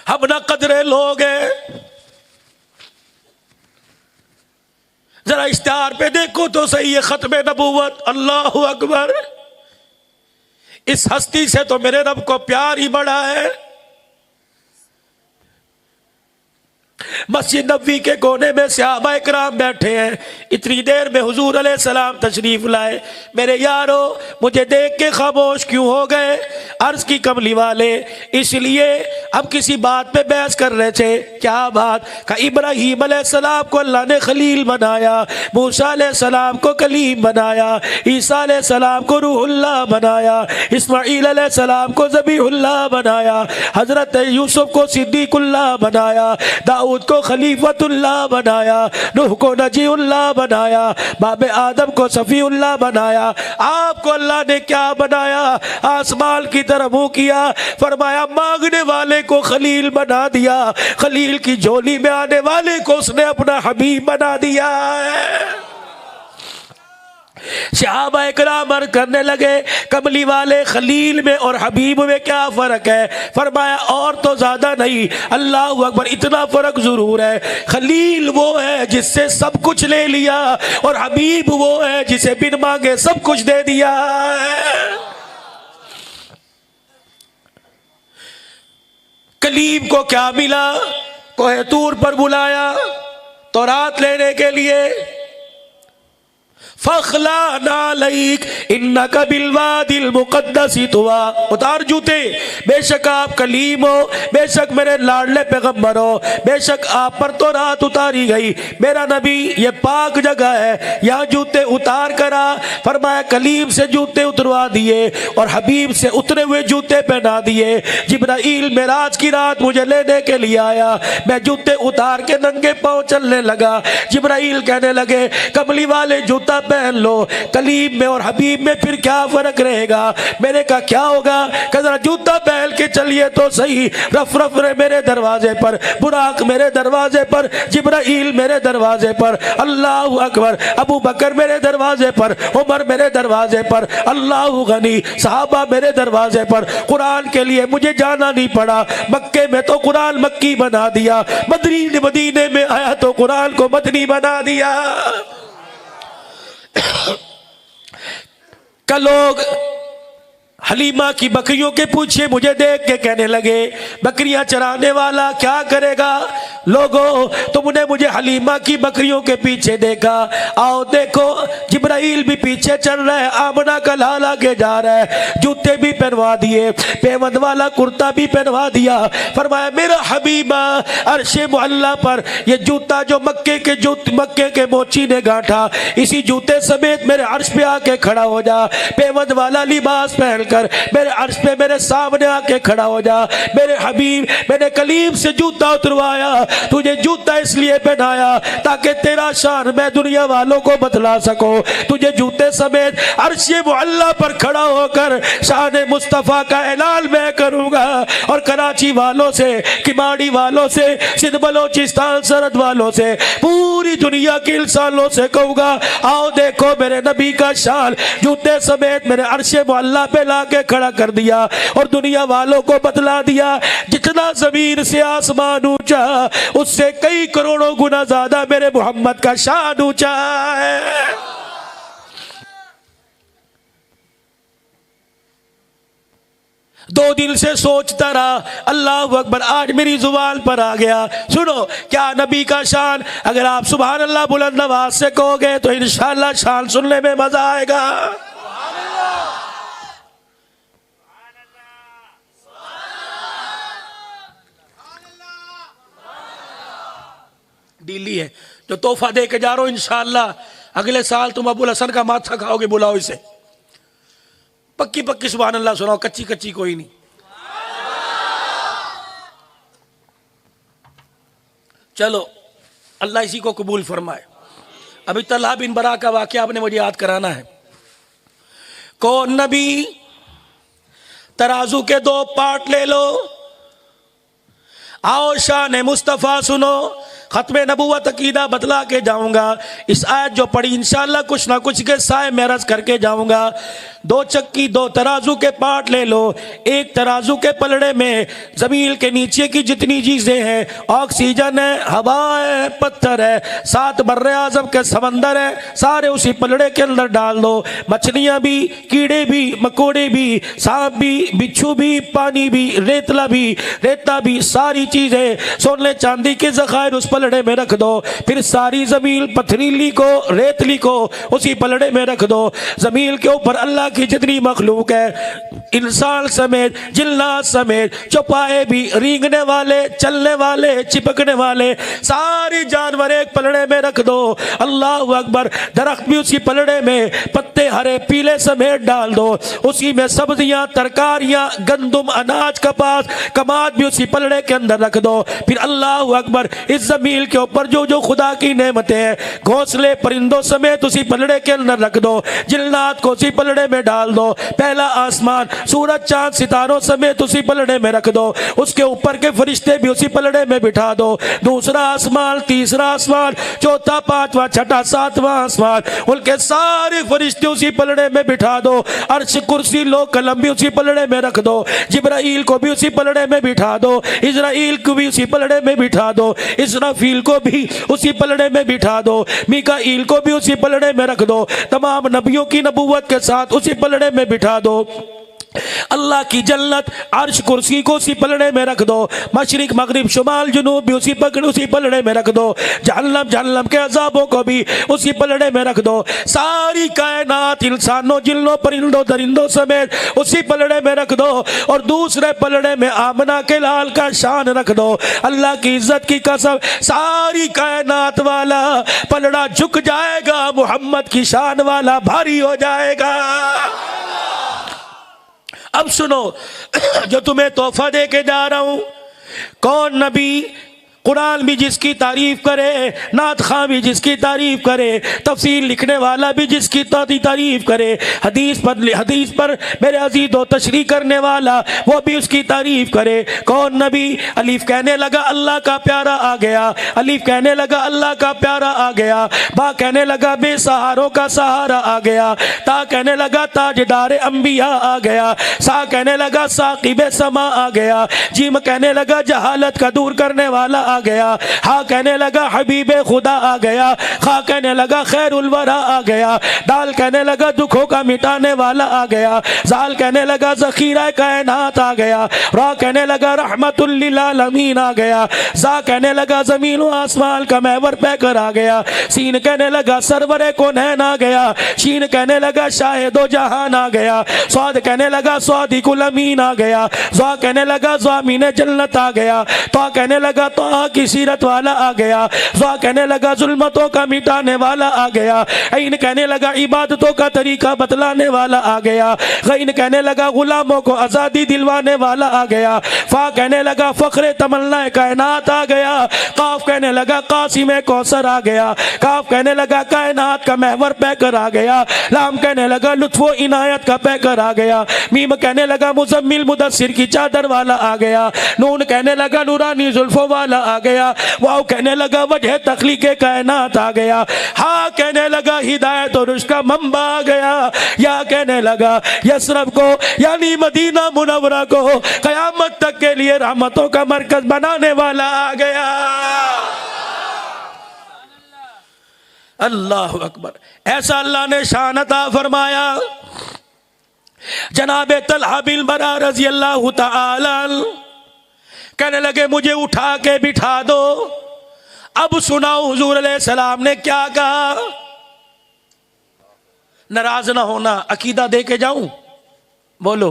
हम ना कदरे लोग हैं, जरा इश्तिहार पे देखो तो सही है, खत्मे नबूवत, अल्लाहु अकबर। इस हस्ती से तो मेरे रब को प्यार ही बड़ा है। मस्जिद नबवी के कोने में सहाबा इकराम बैठे हैं, इतनी देर में हुजूर अलैहिस्सलाम तशरीफ लाए। मेरे यारो मुझे देख के खामोश क्यों हो गए? अर्ज की कमली वाले, इसलिए अब किसी बात पे बहस कर रहे थे। क्या बात? का इब्राहीम अलैहिस्सलाम को अल्लाह ने खलील बनाया, मूसा अलैहिस्सलाम को कलीम बनाया, ईसा अलैहिस्सलाम को रूहुल्लाह बनाया, इस्माईल अलैहिस्सलाम को ज़बीहुल्लाह बनाया, हजरत यूसुफ को सिद्दीकुल्लाह बनाया, दाऊद को खलीफतुल्लाह बनाया, नूह को नजीउल्लाह बनाया, बाबे आदम को सफीउल्लाह बनाया। आपको अल्लाह ने क्या बनाया? आसमान की तरफ मुंह किया, फरमाया मांगने वाले को खलील बना दिया, खलील की झोली में आने वाले को उसने अपना हबीब बना दिया है। सहाबा इकराम अर्ज़ करने लगे कमली वाले खलील में और हबीब में क्या फ़र्क है? फरमाया और तो ज़्यादा नहीं, अल्लाह अकबर, इतना फ़र्क ज़रूर है, खलील वो है जिससे सब कुछ ले लिया और हबीब वो है जिसे बिन मांगे सब कुछ दे दिया है। कलीम को क्या मिला? कोहे तूर पर बुलाया तौरात लेने के लिए, फखला नालैक इन्नका बिलवादिल मुक़द्दसी तुवा। उतार जूते, बेशक आप कलीम हो, बेशक मेरे लाडले पैगंबर हो, बेशक आप पर तो रात उतारी गई, मेरा नबी ये पाक जगह है, यहाँ जूते उतार करा। फरमाया कलीम से जूते उतरवा दिए और हबीब से उतरे हुए जूते पहना दिए। जिब्राइल मेराज की रात मुझे लेने के लिए आया, मैं जूते उतार के नंगे पांव चलने लगा। जिब्राइल कहने लगे कमली वाले जूता पहन लो, कलीम में और हबीब में फिर क्या फर्क रहेगा। मैंने कहा क्या होगा, कहा जूता पहन के चलिए तो सही। रफ रफ मेरे दरवाजे पर, बुराक मेरे दरवाजे पर, जिब्राइल मेरे दरवाजे पर, अल्लाह अकबर, अबू बकर मेरे दरवाजे पर, उमर मेरे दरवाजे पर, अल्लाह गनी, सहाबा मेरे दरवाजे पर। कुरान के लिए मुझे जाना नहीं पड़ा, मक्के में तो कुरान मक्की बना दिया, मदीने में आया तो कुरान को मदनी बना दिया। कल लोग हलीमा की बकरियों के पीछे मुझे देख के कहने लगे बकरियां चराने वाला क्या करेगा। लोगों तुमने मुझे हलीमा की बकरियों के पीछे देखा, आओ देखो जिब्राइल भी पीछे चल रहा है, आमना का लाल आगे जा रहा है, जूते भी पहनवा दिए, पेवंद वाला कुर्ता भी पहनवा दिया। फरमाया मेरा हबीबा अर्शे मुअल्ला पर ये जूता जो मक्के के मोची ने गांठा, इसी जूते समेत मेरे अर्श पे आके खड़ा हो जा, पेवंद वाला लिबास पहनकर मेरे अर्श पे मेरे सामने आके खड़ा हो जा। मेरे हबीब मैंने कलीम से जूता उतरवाया, तुझे जूता इसलिए पहनाया ताकि तेरा शान मैं दुनिया वालों को बतला सको। तुझे जूते समेत अर्शे मुअल्ला पर खड़ा होकर शान मुस्तफ़ा का ऐलान मैं करूंगा और कराची वालों से, किमाड़ी वालों से, सिंध बलोचिस्तान सरहद वालों से, पूरी दुनिया के इंसानों से कहूंगा आओ देखो मेरे नबी का शान जूते समेत मेरे अर्शे मुअल्ला पे लाके खड़ा कर दिया और दुनिया वालों को बतला दिया जितना जमीन से आसमान ऊंचा उससे कई करोड़ों गुना ज्यादा मेरे मोहम्मद का शान ऊंचा है। दो दिल से सोचता रहा, अल्लाह अकबर, आज मेरी जुबान पर आ गया। सुनो क्या नबी का शान, अगर आप सुभान अल्लाह बुलंद आवाज से कहोगे तो इंशाअल्लाह शान सुनने में मजा आएगा। डीली है जो तोहफा दे के जा रहा हूं, इंशाअल्लाह अगले साल तुम अबुल हसन का माथा खाओगे, बुलाओ इसे। पक्की पक्की सुभान अल्लाह सुनाओ, कच्ची कच्ची कोई नहीं। चलो अल्लाह इसी को कबूल फरमाए। अभी तलहा बिन बरा का वाकया आपने मुझे याद कराना है। कौन नबी, तराजू के दो पार्ट ले लो, आओ शान मुस्तफ़ा सुनो, खत्मे नबूवत अकीदा बतला के जाऊंगा। इस आयत जो पढ़ी इंशाअल्लाह कुछ ना कुछ के साए मेरज करके जाऊंगा। दो चक्की दो तराजू के पार्ट ले लो, एक तराजू के पलड़े में जमीन के नीचे की जितनी चीजें हैं, ऑक्सीजन है, हवा है, पत्थर है, 7 बर्रे आजम के समंदर है, सारे उसी पलड़े के अंदर डाल दो। मछलियां भी, कीड़े भी, मकोड़े भी, सांप भी, बिच्छू भी, पानी भी, रेतला भी, रेता भी, सारी चीजें सोने चांदी के जखायर उस पलड़े में रख दो। फिर सारी जमीन पथरीली को, रेतली को उसी पलड़े में रख दो। जमीन के ऊपर अल्लाह की जितनी मखलूक है, इंसान समेत, जिन्नात समेत, चौपाए भी, रेंगने वाले, चलने वाले, चिपकने वाले, सारी जानवर एक पलड़े में रख दो। अल्लाह अकबर, दरख्त भी उसी पलड़े में, पत्ते हरे पीले समेत डाल दो। उसी में सब्जियां, तरकारियां, गंदुम, अनाज, कपास, कमाद भी उसी पलड़े के अंदर रख दो। फिर अल्लाह अकबर, इस जमीन के ऊपर जो जो खुदा की नेमतें हैं, घोंसले परिंदों समेत उसी पलड़े के अंदर रख दो। जिन्नात को उसी पलड़े में डाल दो। पहला आसमान, सूरज चांद सितारों समेत उसी पलड़े में रख दो। उसके ऊपर के फरिश्ते भी उसी पलड़े में बिठा दो। दूसरा आसमान, तीसरा आसमान, चौथा, पांचवा, छठा, सातवां आसमान, उनके सारे फरिश्ते उसी पलड़े में बिठा दो। अर्श, कुर्सी, लो, कलम भी उसी पलड़े में रख दो। जिब्राइल को भी उसी पलड़े में बिठा दो। इजराइल को भी उसी पलड़े में बिठा दो। इसराफील को भी उसी पलड़े में बिठा दो। मीकाईल को भी उसी पलड़े में रख दो। तमाम नबियों की नबूवत के साथ उसी पलड़े में बिठा दो। अल्लाह की जन्नत अर्श कुर्सी को उसी पलड़े में रख दो, मशरिक मगरिब शुमाल जुनूब भी उसी पलड़े में रख दो, जहन्नम जहन्नम के अजाबों को भी उसी पलड़े में रख दो, सारी कायनात इंसानों जिन्नों परिंदों दरिंदों समेत उसी पलड़े में रख दो, और दूसरे पलड़े में आमना के लाल का शान रख दो। अल्लाह की इज्जत की कसम, सारी कायनात वाला पलड़ा झुक जाएगा, मोहम्मद की शान वाला भारी हो जाएगा। अब सुनो, जो तुम्हें तोहफा दे के जा रहा हूं, कौन नबी कुरान भी जिसकी तारीफ करे, नात खां भी जिसकी तारीफ करे, तफसीर लिखने वाला भी जिसकी तारीफ करे, हदीस पर मेरे अजीज़ो तशरीह करने वाला वो भी उसकी तारीफ करे। कौन नबी? अलीफ कहने लगा अल्लाह का प्यारा आ गया, अलीफ कहने लगा अल्लाह का प्यारा आ गया, बा कहने लगा बेसहारों का सहारा आ गया, ता कहने लगा ताजदार अंबिया आ गया, सा कहने लगा साकिब समा आ गया, जीम कहने लगा जहालत का दूर करने वाला आ गया, हा कहने लगा हबीब खुदा आ गया, खा कहने लगा खैरुल वरा आ गया, दाल कहने लगा दुखों का मिटाने वाला आ गया, जाल कहने लगा ज़खीरा कायनात आ गया, रा कहने लगा रहमतुल लिल आलमीन आ गया, जा कहने लगा ज़मीन व आसमान का महवर पैकर आ गया, सीन कहने लगा सरवरे कौनैन आ गया, शीन कहने लगा शाहिदो जहान आ गया, स्वाद कहने लगा स्वादिकुल अमीन आ गया, ज़ा कहने लगा ज़ामीन जन्नत आ गया, तो कहने लगा तो की सीरत वाला आ गया, ज़ा कहने लगा जुल्मतों का मिटाने वाला आ गया, ऐन कहने लगा इबादतों का तरीका बतलाने वाला आ गया, गैन कहने लगा गुलामों को आज़ादी दिलवाने वाला आ गया, फा कहने लगा फ़ख्रे तमन्ना कायनात आ गया, काफ कहने लगा कासिम कौसर आ गया, काफ कहने लगा कायनात का महवर पैकर आ गया, लाम कहने लगा लुत्फ़ो इनायत का पैकर आ गया, मीम कहने लगा मुज़म्मिल मुदस्सिर की चादर वाला आ गया, नून कहने लगा नूरानी जुल्फ़ों वाला आ गया, वाव कहने लगा वजह तख्लीक़े कायनात आ गया, हा कहने लगा हिदायत और उसका मंबा आ गया, या कहने लगा यसरब को यानी मदीना मुनव्वरा को क़यामत तक के लिए रहमतों का मरकज बनाने वाला आ गया। अल्लाह अकबर। ऐसा अल्लाह ने शान अता फरमाया। जनाबे तलहा बिन बरा रज़ी अल्लाह तआला कहने लगे मुझे उठा के बिठा दो। अब सुनाओ हुजूर अलैहिस्सलाम ने क्या कहा। नाराज ना होना, अकीदा दे के जाऊं? बोलो।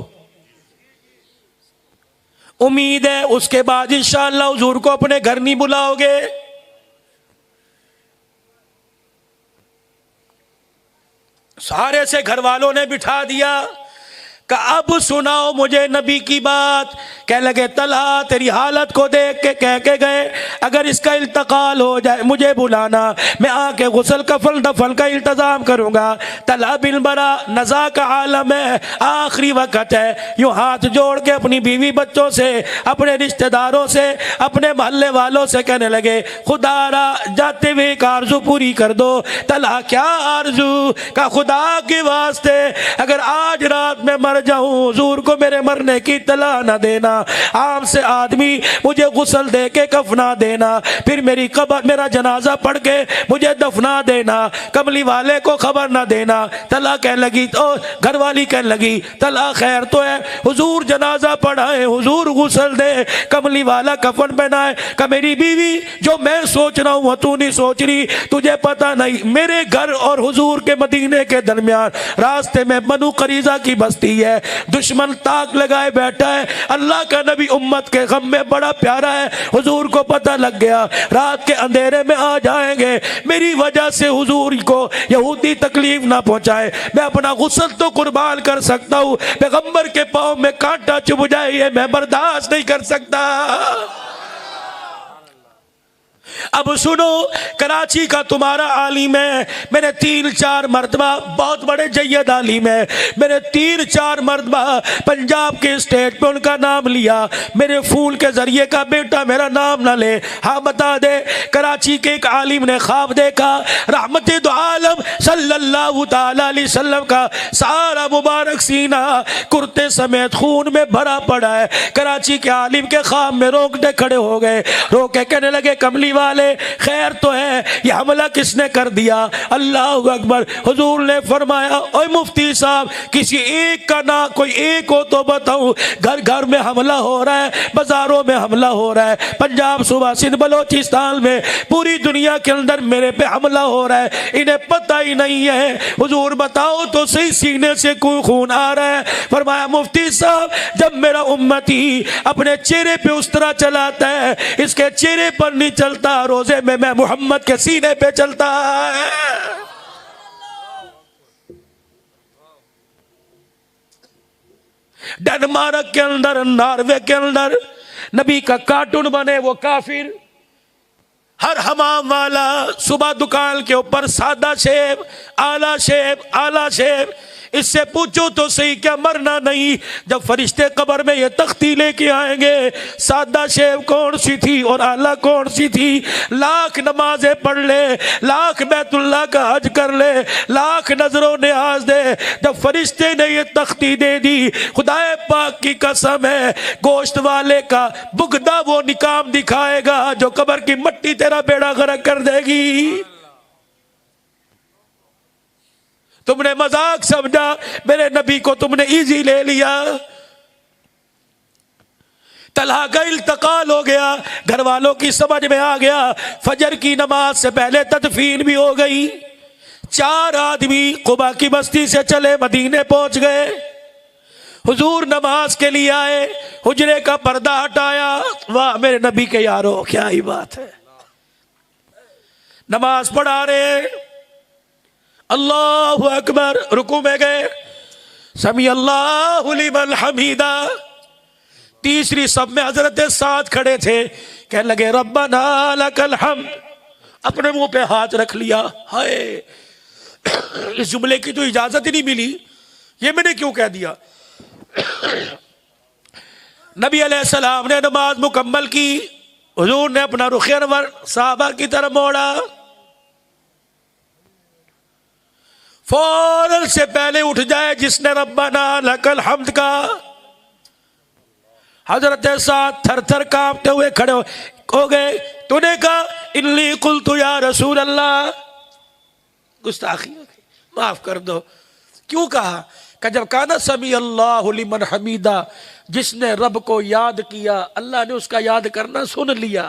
उम्मीद है उसके बाद इंशाअल्लाह हुजूर को अपने घर नहीं बुलाओगे। सारे से घर वालों ने बिठा दिया कि अब सुनाओ मुझे नबी की बात। कह लगे तलहा तेरी हालत को देख के कह के गए अगर इसका इंतकाल हो जाए मुझे बुलाना, मैं आके गुस्ल कफन दफन का इंतजाम करूंगा। तलहा बिन बरा नज़ा का आलम है, आखिरी वक्त है, यूं हाथ जोड़ के अपनी बीवी बच्चों से, अपने रिश्तेदारों से, अपने मोहल्ले वालों से कहने लगे खुदारा जाते हुए एक आरजू पूरी कर दो। तलहा क्या आरजू? का खुदा के वास्ते अगर आज रात में मर जाऊं हुजूर को मेरे मरने की तला न देना, आम से आदमी मुझे गुस्ल दे के कफना देना, फिर मेरी कब्र मेरा जनाजा पढ़ के मुझे दफना देना, कमली वाले को खबर ना देना। तला कहने लगी तो घर वाली कहने लगी तला खैर तो है, हुजूर जनाजा पढ़ाए, हुजूर गुस्ल दे, कमली वाला कफन पहनाए। का मेरी बीवी जो मैं सोच रहा हूं तू नहीं सोच रही, तुझे पता नहीं मेरे घर और हुजूर के मदीने के दरमियान रास्ते में बनु करीजा की बस्ती है, दुश्मन ताक लगाए बैठा है। अल्लाह का नबी उम्मत के गम में बड़ा प्यारा है, हुजूर को पता लग गया रात के अंधेरे में आ जाएंगे, मेरी वजह से हुजूर को यहूदी तकलीफ ना पहुंचाए। मैं अपना गुस्ल तो कुर्बान कर सकता हूं, पैगंबर के पांव में कांटा चुभ जाए ये मैं बर्दाश्त नहीं कर सकता। अब सुनो, कराची का तुम्हारा आलिम है, मैंने 3-4 मरतबा, बहुत बड़े जय्यद आलिम है, मैंने 3-4 मरतबा पंजाब के स्टेट पे उनका नाम लिया, मेरे फूल के जरिए का बेटा मेरा नाम ना ले। हाँ बता दे, कराची के एक आलिम ने ख्वाब देखा रहमते दो आलम सल्लल्लाहु ताला अलैहि वसल्लम का सारा मुबारक सीना कुर्ते समेत खून में भरा पड़ा है। कराची के आलिम के ख्वाब में रोकते खड़े हो गए, रोके कहने लगे कमली वाले वाले खैर तो है, ये हमला किसने कर दिया? अल्लाह अकबर। हुजूर ने फरमाया ओए मुफ्ती साहब, किसी एक का ना कोई एक हो तो बताऊं। घर घर में हमला हो रहा है, बाजारों में हमला हो रहा है, पंजाब सूबा सिंध बलोचिस्तान में, पूरी दुनिया के अंदर मेरे पे हमला हो रहा है, इन्हें पता ही नहीं है। हुजूर बताओ तो सही सीने से क्यों खून आ रहा है? फरमाया मुफ्ती साहब, जब मेरा उम्मती अपने चेहरे पे उस तरह चलाता है, इसके चेहरे पर नहीं चलता, रोजे में मैं मोहम्मद के सीने पे चलता है। डेनमार्क के अंदर, नॉर्वे के अंदर नबी का कार्टून बने वो काफिर, हर हमाम वाला सुबह दुकान के ऊपर सादा शेव, आला शेव, आला शेव। इससे पूछो तो सही क्या मरना नहीं? जब फरिश्ते कब्र में ये तख्ती लेके आएंगे, सादा शेव कौन सी थी और आला कौन सी थी? लाख नमाजें पढ़ ले, लाख बैतुल्लाह का हज कर ले, लाख नजरों न्याज दे, जब फरिश्ते ने ये तख्ती दे दी, खुदाए पाक की कसम है, गोश्त वाले का बुगदा वो निकाम दिखाएगा जो कब्र की मट्टी तेरा बेड़ा गर्क कर देगी। तुमने मजाक समझा, मेरे नबी को तुमने इजी ले लिया। तलहा का इंतकाल हो गया, घर वालों की समझ में आ गया, फजर की नमाज से पहले तदफीन भी हो गई। 4 आदमी कुबा की बस्ती से चले मदीने पहुंच गए। हुजूर नमाज के लिए आए, हुजरे का पर्दा हटाया। वाह मेरे नबी के यारो, क्या ही बात है। नमाज पढ़ा रहे, अल्लाहु अकबर, रुकू में गए, समी अल्लाहु लिमन हमीदा। तीसरी सब में हजरत साथ खड़े थे, कहने लगे रब्बना लकल हम्द, अपने मुंह पे हाथ रख लिया। हाय, इस जुमले की तो इजाजत ही नहीं मिली, ये मैंने क्यों कह दिया। नबी अलैहिस्सलाम ने नमाज मुकम्मल की, हुजूर ने अपना रुख अनवर साहबा की तरफ मोड़ा। फौरन से पहले उठ जाए जिसने रब्बना लकल हम्द का, हजरत साथ थर थर कांपते हुए खड़े हो गए। तूने कहा इन्नी कुल्तु या रसूल अल्लाह, गुस्ताखी हो गई, माफ कर दो। क्यों कहा? कि जब कहा ना समी अल्लाहु लिमन हमीदा, जिसने रब को याद किया, अल्लाह ने उसका याद करना सुन लिया।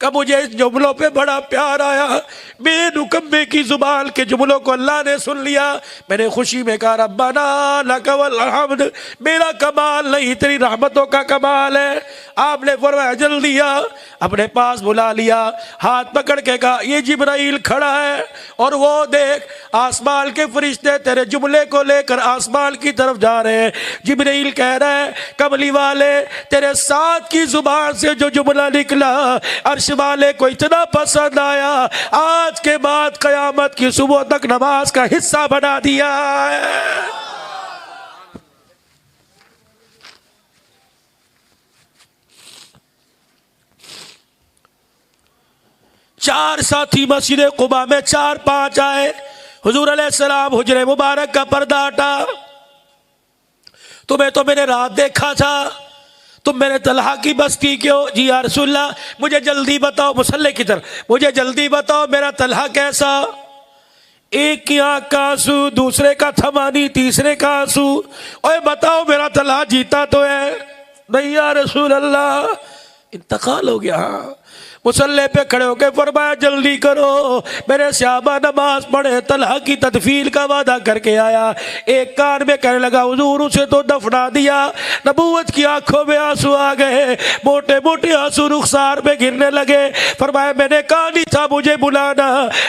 कब मुझे इस जुमलों पे बड़ा प्यार आया, मेरे नुकम्मे की जुबान के जुमलों को अल्लाह ने सुन लिया। मैंने खुशी में कहा रब्बाना लकल हम्द, मेरा कमाल नहीं तेरी रहमतों का कमाल है। आपने फरमाया जल्दी आ, अपने पास बुला लिया, हाथ पकड़ के कहा ये जिब्राइल खड़ा है और वो देख आसमान के फरिश्ते तेरे जुमले को लेकर आसमान की तरफ जा रहे हैं। जिब्राइल कह रहा है कमली वाले, तेरे साथ की जुबान से जो जुमला निकला अर्श वाले को इतना पसंद आया, आज के बाद कयामत की सुबह तक नमाज का हिस्सा बना दिया है। चार साथी मस्जिद कुबा में 4-5 आए। हुजूर अलैहिस्सलाम हुजरे मुबारक का पर्दा हटा। तुम्हें तो मैंने रात देखा था, तुम मेरे तलहा की बस्ती क्यों? जी या रसूलल्लाह, मुझे जल्दी बताओ, मुसल्ले की तरफ, मुझे जल्दी बताओ मेरा तलहा कैसा? एक की आंख का आंसू, दूसरे का थमानी, तीसरे का आंसू। ओए बताओ मेरा तलहा जीता तो है? नहीं या रसूल अल्लाह, इंतकाल हो गया। मुसल्ले पे खड़े होकर फरमाया जल्दी करो, मेरे सहाबा नमाज पढ़े, तलहा की तदफीन का वादा करके आया। एक कान में कहने लगा हुजूर उसे तो दफना दिया। नबूवत की आंखों में आंसू आ गए, मोटे मोटे आंसू रुखसार पे गिरने लगे। फरमाया मैंने कहा नहीं था मुझे बुलाना।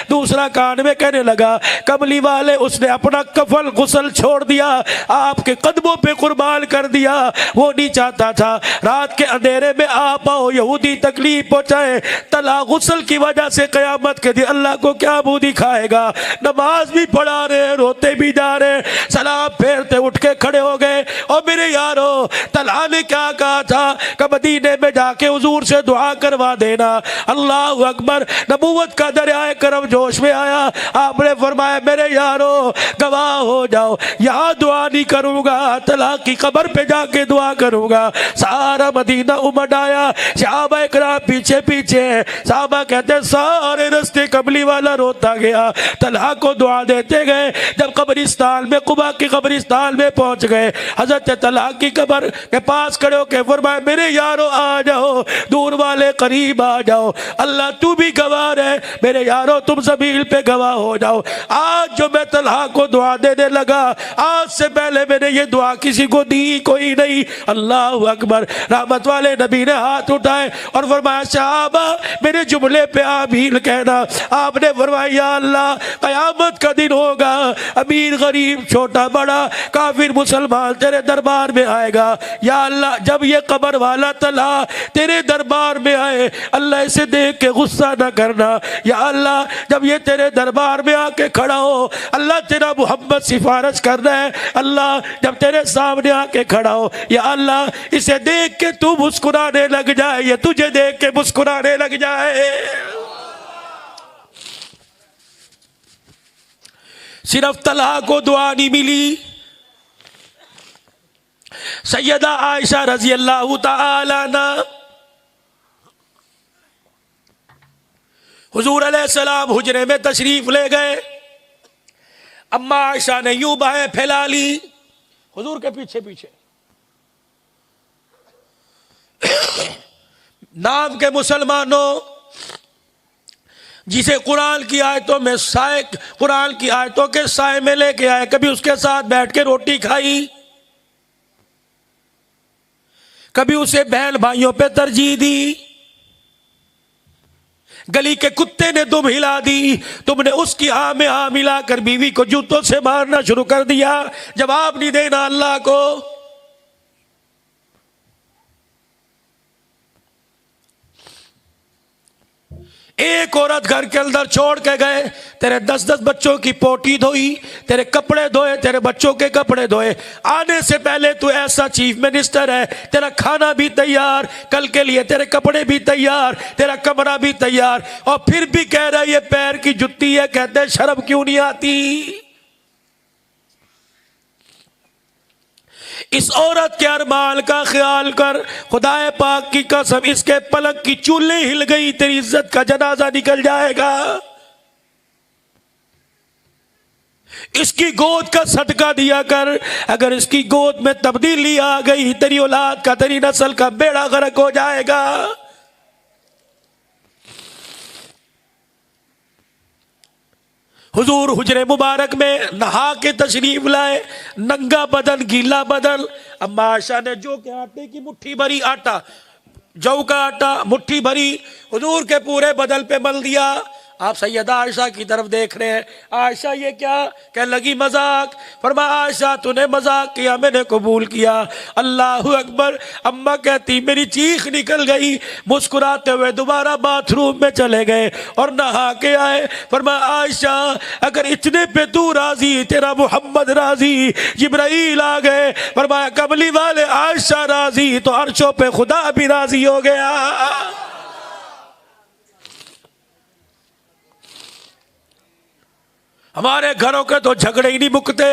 दूसरा कान में कहने लगा कमली वाले, उसने अपना कफल गुसल छोड़ दिया, आपके कदमों पे कुर्बान कर दिया। वो नहीं चाहता था रात के अंधेरे में आप आओ, यहूदी तकलीफ पहुंचाए। तला गुस्ल की वजह से कयामत के दिन अल्लाह को क्या मुंह दिखाएगा। नमाज भी पढ़ा रहे, रोते भी जा रहे, सलाम फेरते उठ के खड़े हो गए। और मेरे यारो, तला ने क्या कहा था कि मदीने में जाके हुजूर से दुआ करवा देना। अल्लाह अकबर, नबूवत का दरियाए करम जोश में आया। आपने फरमाया मेरे यारो गवाह हो जाओ, यहाँ दुआ नहीं करूंगा, तला की कब्र पे जाके दुआ करूंगा। सारा मदीना उमड़ आया, सहाबा इकराम पीछे पीछे पीछे है। साहबा कहते सारे रास्ते कबली वाला रोता गया, तलहा को दुआ देते गए। जब कब्रिस्तान में, कुबा की कब्रिस्तान में पहुंच गए, हजरत तलहा की कब्र के पास खड़े होकर फरमाया मेरे यारों आ जाओ, दूर वाले करीब आ जाओ, अल्लाह तू भी गवाह है, मेरे यारों तुम ज़मीन पे गवाह हो जाओ। आज जो मैं तलहा को दुआ देने लगा, आज से पहले मैंने ये दुआ किसी को दी कोई नहीं। अल्लाह अकबर। रहमत वाले नबी ने हाथ उठाए और फरमाया सहाबा मेरे जुमले पे आमीन कहना। आपने फरमाया या अल्लाह क़यामत का दिन होगा, अमीर गरीब छोटा बड़ा काफिर मुसलमान तेरे दरबार में आएगा। या अल्लाह जब ये कब्र वाला तलहा तेरे दरबार में आए, अल्लाह इसे देख के गुस्सा न करना। या अल्लाह जब ये तेरे दरबार में आके खड़ा हो, अल्लाह तेरा मोहम्मद सिफारिश कर रहा है, अल्लाह जब तेरे सामने आके खड़ा हो, या अल्लाह इसे देख के तू मुस्कुराने लग जाए, ये तुझे देख के मुस्कुराने लग जाए। सिर्फ तलहा को दुआ नहीं मिली, सैयदा आयशा रजी अल्लाह तआला अन्हा, हुजूर अलैहिस्सलाम हुजरे में तशरीफ ले गए। अम्मा आयशा ने यूं बाहें फैला ली हुजूर के पीछे पीछे। नाम के मुसलमानों, जिसे कुरान की आयतों में साए, कुरान की आयतों के साए में लेके आए, कभी उसके साथ बैठ के रोटी खाई, कभी उसे बहन भाइयों पे तरजीह दी, गली के कुत्ते ने दुम हिला दी, तुमने उसकी हाँ में हाँ मिलाकर बीवी को जूतों से मारना शुरू कर दिया, जवाब नहीं देना अल्लाह को। एक औरत घर के अंदर छोड़ के गए, तेरे 10-10 बच्चों की पोटी धोई, तेरे कपड़े धोए, तेरे बच्चों के कपड़े धोए, आने से पहले तू ऐसा चीफ मिनिस्टर है, तेरा खाना भी तैयार, कल के लिए तेरे कपड़े भी तैयार, तेरा कमरा भी तैयार, और फिर भी कह रहा है ये पैर की जुत्ती है। कहते हैं शर्म क्यों नहीं आती? इस औरत के अरमान का ख्याल कर, खुदाए पाक की कसम इसके पलक की चूल्हे हिल गई, तेरी इज्जत का जनाजा निकल जाएगा। इसकी गोद का सदका दिया कर, अगर इसकी गोद में तब्दीली आ गई तेरी औलाद का, तेरी नस्ल का बेड़ा गर्क हो जाएगा। हुजूर हुजरे मुबारक में नहा के तशरीफ लाए, नंगा बदन गीला बदन। अम्मा आयशा ने जौ के आटे की मुट्ठी भरी आटा, जौ का आटा मुट्ठी भरी हुजूर के पूरे बदन पे मल दिया। आप सैयदा आयशा की तरफ देख रहे हैं, आयशा ये क्या? कह लगी मजाक। फरमाया आयशा तूने मजाक किया, मैंने कबूल किया। अल्लाह अकबर। अम्मा कहती मेरी चीख निकल गई, मुस्कुराते हुए दोबारा बाथरूम में चले गए और नहा के आए। फरमाया आयशा अगर इतने पे तू राजी, तेरा मोहम्मद राजी, जिब्राइल आ गए, फरमाया कबली वाले आयशा राजी, तो अर्शों पे खुदा भी राजी हो गया। हमारे घरों के तो झगड़े ही नहीं मुकते,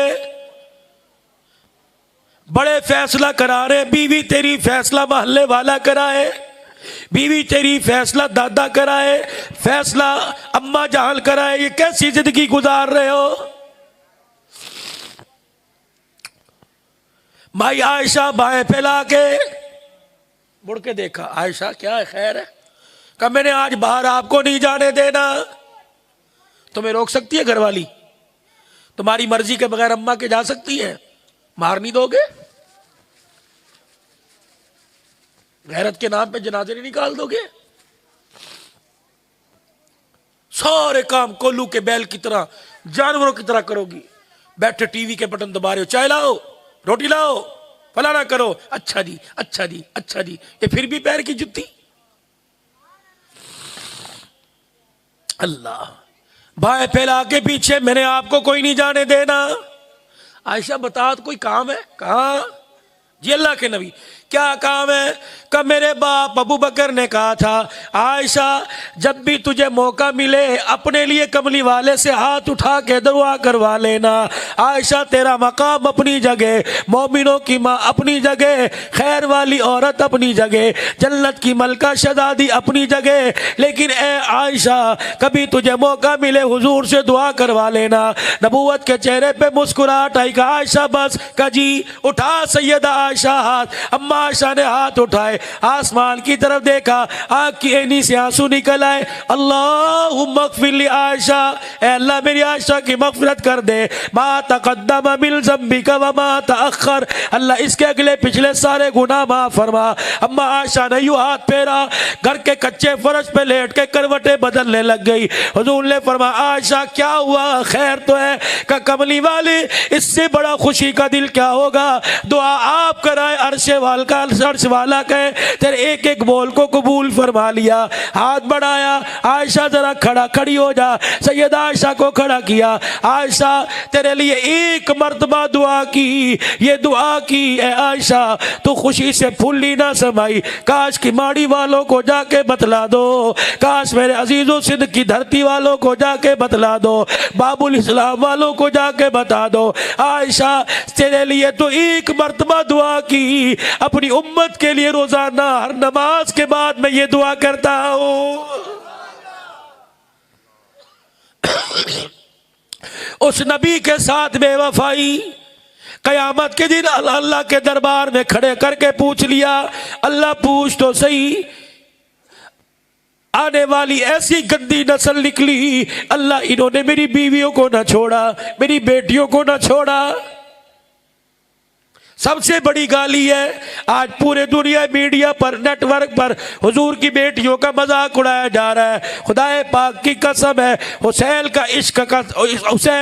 बड़े फैसला करा रहे, बीवी तेरी फैसला मोहल्ले वाला कराए, बीवी तेरी फैसला दादा कराए, फैसला अम्मा जान कराए। ये कैसी जिंदगी गुजार रहे हो? भाई आयशा बाएं फैला के मुड़ के देखा, आयशा क्या है, खैर है? कहा मैंने आज बाहर आपको नहीं जाने देना। तुम्हें रोक सकती है घरवाली? तुम्हारी मर्जी के बगैर अम्मा के जा सकती है? मार नहीं दोगे? गैरत के नाम पे जनाजे नहीं निकाल दोगे? सारे काम कोल्लू के बैल की तरह, जानवरों की तरह करोगी। बैठे टीवी के बटन दबा रहे हो, चाय लाओ, रोटी लाओ, फलाना करो, अच्छा जी अच्छा जी अच्छा जी, ये फिर भी पैर की जुत्ती। अल्लाह भाई फैला के पीछे, मैंने आपको कोई नहीं जाने देना। आयशा बता तो कोई काम है? कहा जी अल्लाह के नबी। क्या काम है? कि मेरे बाप अबू बकर ने कहा था आयशा जब भी तुझे मौका मिले अपने लिए कमली वाले से हाथ उठा के दुआ करवा लेना। आयशा तेरा मकाम अपनी जगह, मोमिनों की माँ अपनी जगह, खैर वाली औरत अपनी जगह, जन्नत की मलका शहजादी अपनी जगह, लेकिन ए आयशा कभी तुझे मौका मिले हुजूर से दुआ करवा लेना। नबूवत के चेहरे पे मुस्कुराहट आई। कहा आयशा बस का जी उठा सैयदा आयशा हाथ। अम्मा आयशा ने हाथ उठाए, आसमान की तरफ देखा, आँख की ऐनी से आंसू निकल आए। अल्लाहुम्मा अग़फ़िर ली आयशा, ए अल्लाह मेरी आयशा की मग़फ़िरत कर दे। मा तक़द्दम मिन ज़ंबिका व मा तअख़्ख़र, अल्लाह इसके अगले पिछले सारे गुनाह माफ़ फरमा। अम्मा आयशा ने यूँ हाथ फेरा, घर के कच्चे फर्श पे लेट के करवटें बदलने लग गई। हुजूर ने फरमाया आयशा क्या हुआ, खैर तो है? का कमली वाले इससे बड़ा खुशी का दिल क्या होगा? दुआ आप कराए, अर्श वाला कहे तेरे एक एक बोल को कबूल फरमा लिया। हाथ बढ़ाया, आयशा जरा खड़ी हो जा। सैयदा आयशा को खड़ा किया। आयशा तेरे लिए एक मर्तबा दुआ की, ये दुआ की ए आयशा तू खुशी से फुल्ली ना समाई। काश की माड़ी वालों को जाके बतला दो, काश मेरे अजीजों सिंध की धरती वालों को जाके बतला दो, बाबुल इस्लाम वालों को जाके बता दो। आयशा तेरे लिए तो एक मर्तबा दुआ की, अपनी उम्मत के लिए रोजाना हर नमाज के बाद मैं ये दुआ करता हूं। उस नबी के साथ बेवफाई कयामत के दिन अल्लाह के दरबार में खड़े करके पूछ लिया। अल्लाह पूछ तो सही, आने वाली ऐसी गंदी नस्ल निकली, अल्लाह इन्होंने मेरी बीवियों को ना छोड़ा, मेरी बेटियों को ना छोड़ा। सबसे बड़ी गाली है आज पूरे दुनिया मीडिया पर, नेटवर्क पर हुजूर की बेटियों का मजाक उड़ाया जा रहा है। खुदाए पाक की कसम है, हुसैन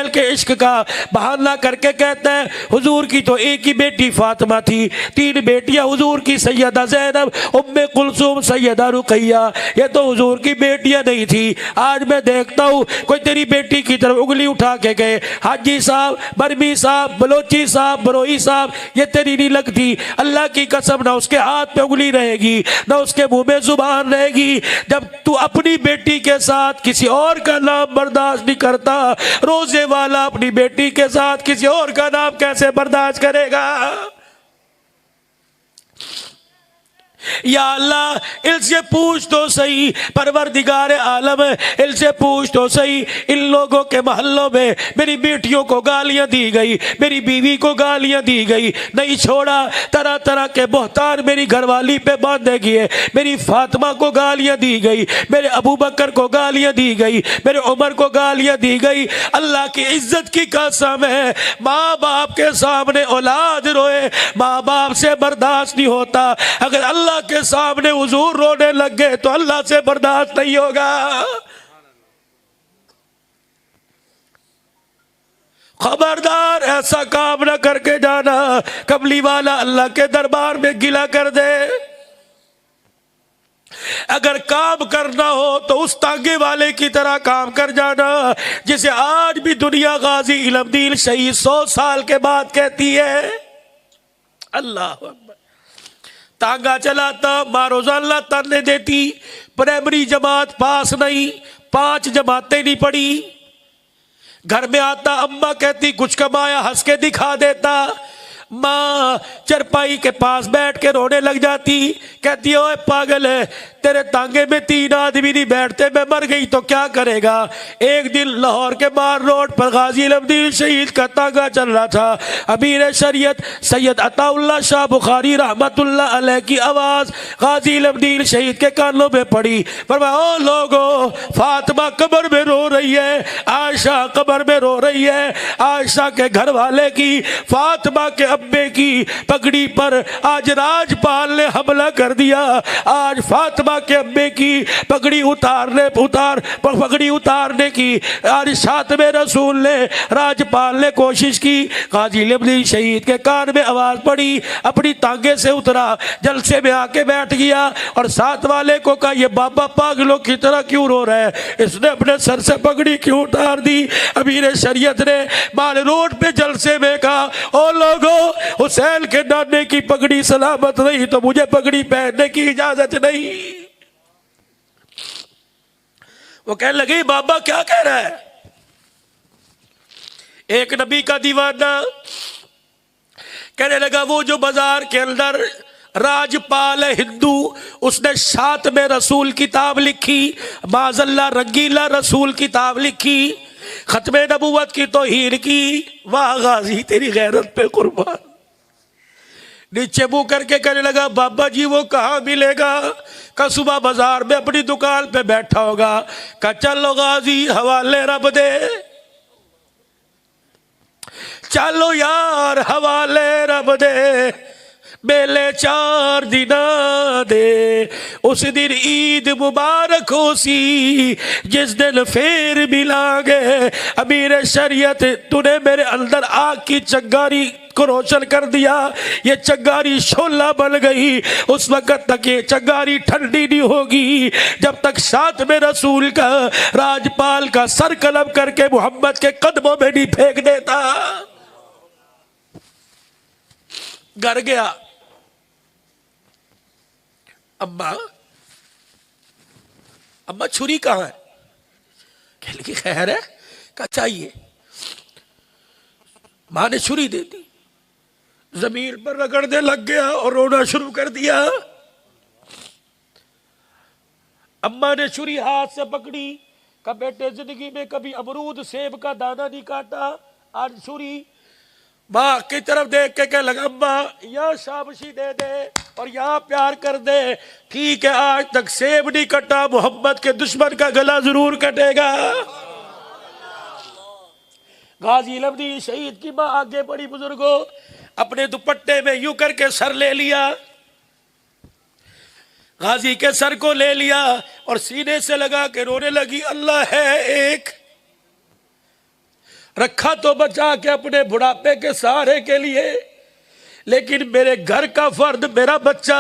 के इश्क का बहाना करके कहता है हुजूर की तो एक ही बेटी फातिमा थी, 3 बेटियां हुजूर की, सैयदा ज़ैनब, उम्मे कुलसूम, सैयदा रुकैया, ये तो हुजूर की बेटियां नहीं थी। आज मैं देखता हूँ कोई तेरी बेटी की तरफ उंगली उठा के गए, हाजी साहब, बरमी साहब, बलोची साहब, बरोई साहब, ये तेरी नहीं लगती। अल्लाह की कसम ना उसके हाथ पे उंगली रहेगी, ना उसके मुंह में जुबान रहेगी। जब तू अपनी बेटी के साथ किसी और का नाम बर्दाश्त नहीं करता, रोजे वाला अपनी बेटी के साथ किसी और का नाम कैसे बर्दाश्त करेगा? या अल्लाह इनसे पूछ तो सही, परवरदिगार आलम इनसे पूछ तो सही, इन लोगों के मोहल्लों में मेरी बेटियों को गालियां दी गई, मेरी बीवी को गालियां दी गई, नहीं छोड़ा। तरह तरह के बहतान मेरी घरवाली पे बांधे गए, मेरी फातिमा को गालियां दी गई, मेरे अबू बकर को गालियां दी गई, मेरे उमर को गालियां दी गई। अल्लाह की इज्जत की कसम है, माँ बाप के सामने औलाद रोए, माँ बाप से बर्दाश्त नहीं होता। अगर अल्लाह के सामने हुजूर रोने लग गए तो अल्लाह से बर्दाश्त नहीं होगा। खबरदार ऐसा काम ना करके जाना, कमली वाला अल्लाह के दरबार में गिला कर दे। अगर काम करना हो तो उस तांगे वाले की तरह काम कर जाना जिसे आज भी दुनिया गाजी इल्मदीन शहीद 100 साल के बाद कहती है। अल्लाह तांगा चलाता, माँ रोजाना ताने देती, प्राइमरी जमात पास नहीं, 5 जमातें नहीं पढ़ी। घर में आता अम्मा कहती कुछ कमाया, हंस के दिखा देता। माँ चरपाई के पास बैठ के रोने लग जाती, कहती ओए पागल है, तेरे तांगे में 3 आदमी नहीं बैठते, मैं मर गई तो क्या करेगा। एक दिन लाहौर के बाहर रोड पर गाजी इल्मदीन शहीद का तांगा चल रहा था। अमीर शरीयत सैयद अताउल्लाह शाह बुखारी रहमतुल्लाह अलैह की आवाज़ गाजी इल्मदीन शहीद के कानों में पड़ी। फरमाया ओ लोगो, फातिमा कब्र में रो रही है, आयशा कब्र में रो रही है। आयशा के घर वाले की, फातिमा के अब्बे की पगड़ी पर आज राजपाल ने हमला कर दिया। आज फातिमा के अब्बे की पगड़ी उतारने की आज शातिम रसूल ने, राजपाल ने कोशिश की। गाजी इल्मदीन शहीद के कान में आवाज पड़ी, अपनी तांगे से उतरा, जलसे में आके बैठ गया और साथ वाले को कहा ये बाबा पागलों की तरह क्यों रो रहा है, इसने अपने सर से पगड़ी क्यों उतार दी। अमीर शरीयत ने माल रोड पे जलसे में कहा ओ लोगों, हुसैन के नाने की पगड़ी सलामत रही तो मुझे पगड़ी पहनने की इजाजत नहीं। वो कहने लगे बाबा क्या कह रहा है? एक नबी का दीवाना कहने लगा वो जो बाजार के अंदर राजपाल है हिंदू, उसने शात में रसूल किताब लिखी, माजल्ला रंगीला रसूल किताब लिखी, खत्मे नबूवत की तौहीन की। वाह गाजी तेरी गैरत पे कुर्बान। नीचे मुंह करके कहने लगा बाबा जी वो कहाँ मिलेगा? का सुबह बाजार में अपनी दुकान पे बैठा होगा। का चलो गाजी हवाले रब दे, चलो यार हवाले रब दे, मेले 4 दिन दे। उस दिन ईद मुबारक हो सी जिस दिन फिर मिलांगे। अमीर शरीयत तूने मेरे अंदर आग की चंगारी को रोशन कर दिया, ये चंगारी शोला बन गई। उस वक्त तक ये चंगारी ठंडी नहीं होगी जब तक साथ में रसूल का राजपाल का सर कलम करके मोहम्मद के कदमों में नहीं फेंक देता। घर गया, अम्मा अम्मा छुरी कहाँ है? कह लगी खैर है? क्या चाहिए? मां ने छुरी दे दी, जमीन पर रगड़ने लग गया और रोना शुरू कर दिया। अम्मा ने छुरी हाथ से पकड़ी, का बेटे जिंदगी में कभी अमरूद सेब का दाना नहीं काटा, आज छुरी। माँ की तरफ देख के कह लगा अम्मा यहाँ शाबाशी दे दे और यहाँ प्यार कर दे। ठीक है आज तक सेब नहीं कटा, मोहम्मद के दुश्मन का गला जरूर कटेगा। गाजी इल्मुद्दीन शहीद की माँ आगे बढ़ी, बुजुर्गों अपने दुपट्टे में यूं करके सर ले लिया, गाजी के सर को ले लिया और सीने से लगा के रोने लगी। अल्लाह है एक, रखा तो बचा के अपने बुढ़ापे के सहारे के लिए, लेकिन मेरे घर का फर्द मेरा बच्चा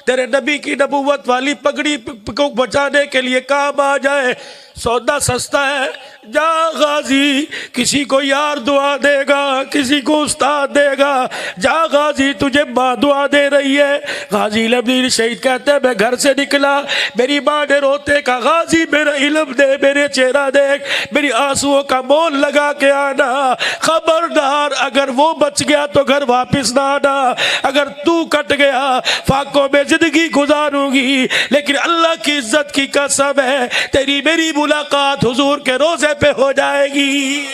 तेरे नबी की नबूवत वाली पगड़ी को बचाने के लिए काम आ जाए। सौदा सस्ता है, जा गाजी, किसी को यार दुआ देगा, किसी को उस्ताद देगा, जा गाजी तुझे माँ दुआ दे रही है। गाजी इल्मुद्दीन शहीद कहते हैं मैं घर से निकला, मेरी माँ ने रोते कहा गाजी मेरा इल्म दे, मेरे चेहरा देख, मेरी आंसुओं का मोल लगा के आना, खबरदार अगर वो बच गया तो घर वापिस ना आना, अगर तू कट गया फाकों में जिंदगी गुजारूंगी, लेकिन अल्लाह की इज्जत की कसम है तेरी मेरी मुलाकात हुजूर के रोजे पे हो जाएगी।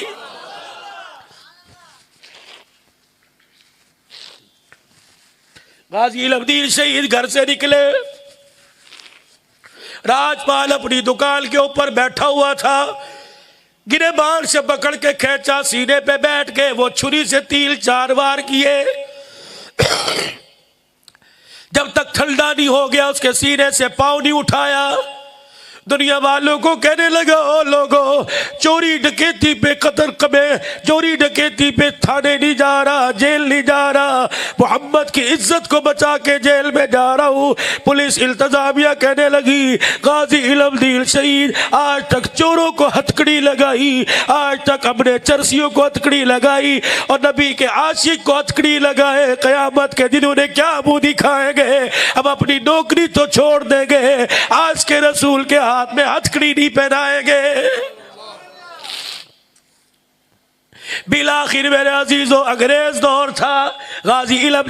गाजी इल्मुद्दीन शहीद घर से निकले, राजपाल अपनी दुकान के ऊपर बैठा हुआ था, गिरेबान से पकड़ के खींचा, सीने पे बैठ के वो छुरी से 3-4 वार किए। जब तक ठंडा नहीं हो गया उसके सीने से पांव नहीं उठाया। दुनिया वालों को कहने लगा ओ लोगो चोरी डकैती पे कत्ल कमे, चोरी डकैती पे थाने नहीं जा रहा, जेल नहीं जा रहा, मोहम्मद की इज्जत को बचा के जेल में जा रहा हूँ। पुलिस इंतजामिया कहने लगी गाजी इल्मुद्दीन शहीद आज तक चोरों को हथकड़ी लगाई, आज तक अपने चरसियों को हथकड़ी लगाई और नबी के आशिक को हथकड़ी लगाए, कयामत के दिन उन्हें क्या मुंह दिखाएंगे? अब अपनी नौकरी तो छोड़ देंगे, आज के रसूल के हाथ में हथकड़ी नहीं पहनाएंगे। बिलाखिर मेरे अजीजों अंग्रेज दौर था, गाजी इल्म